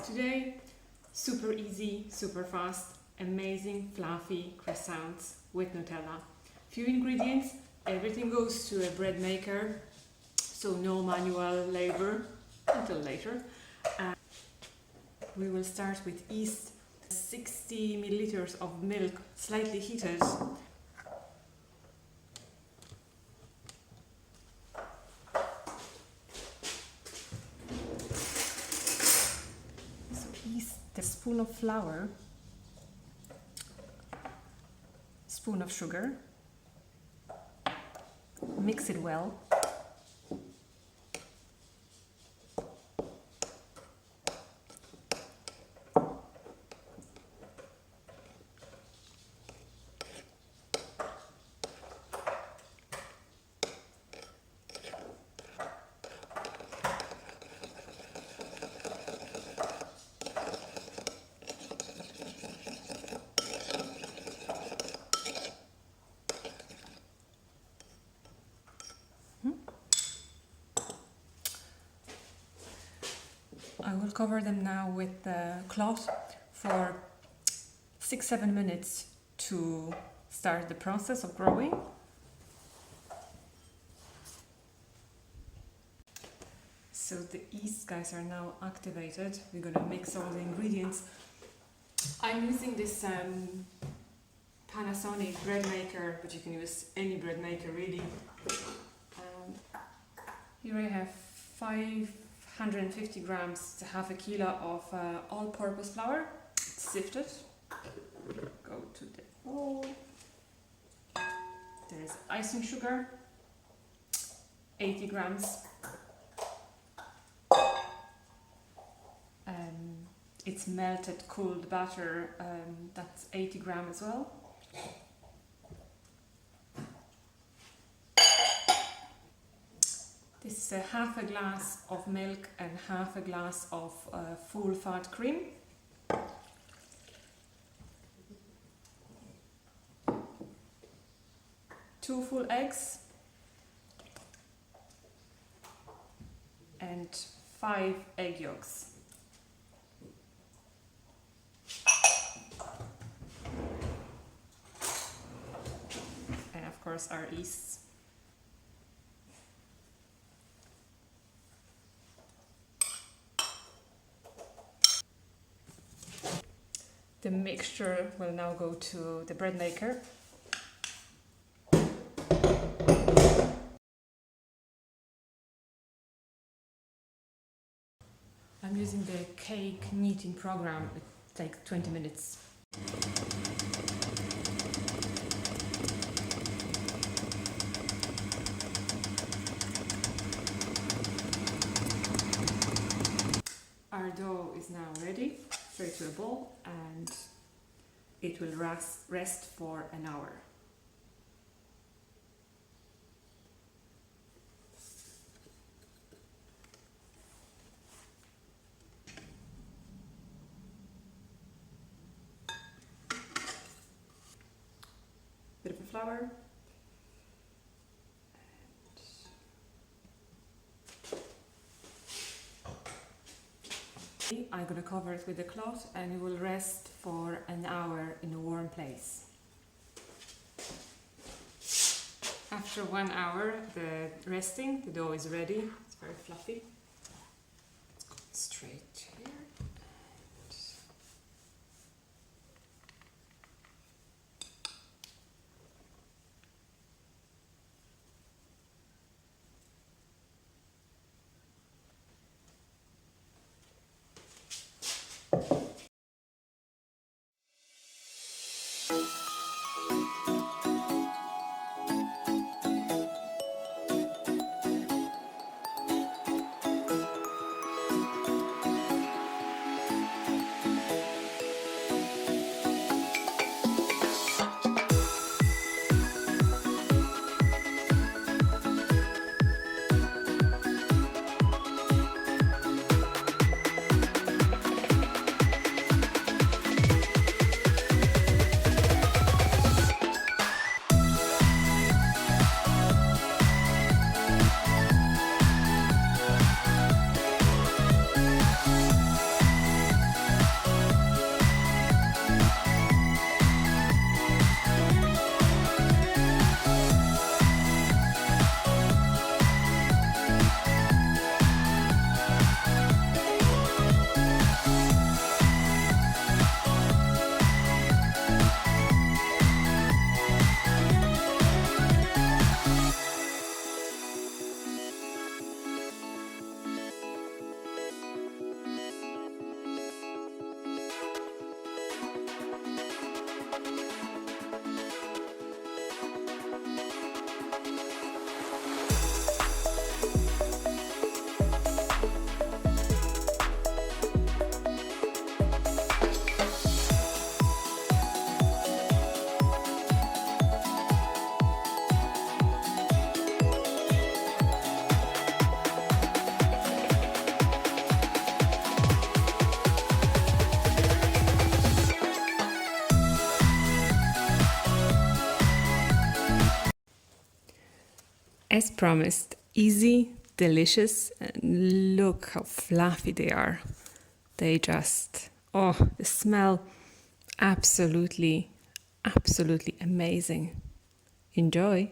Today, super easy, super fast, amazing fluffy croissants with Nutella. Few ingredients, everything goes to a bread maker, so no manual labor until later. We will start with yeast, 60 milliliters of milk, slightly heated. Yeast, a spoon of flour, spoon of sugar, mix it well. I will cover them now with the cloth for 6-7 minutes to start the process of growing. So the yeast guys are now activated. We're gonna mix all the ingredients. I'm using this Panasonic bread maker, but you can use any bread maker really. Here I have 550 grams to half a kilo of all-purpose flour. It's sifted. Go to the bowl. There is icing sugar, 80 grams. It's melted, cooled batter, that's 80 grams as well. This is a half a glass of milk and half a glass of full fat cream. Two full eggs and 5 egg yolks. And of course our yeast. The mixture will now go to the bread maker. I'm using the cake kneading program. It takes 20 minutes. Our dough is now ready. Straight to a bowl, and it will rest for an hour. Bit of flour. I'm going to cover it with a cloth and it will rest for an hour in a warm place. After 1 hour, the dough is ready. It's very fluffy. Let's go straight here. As promised, easy, delicious, and look how fluffy they are. They just, oh, the smell, absolutely, absolutely amazing. Enjoy!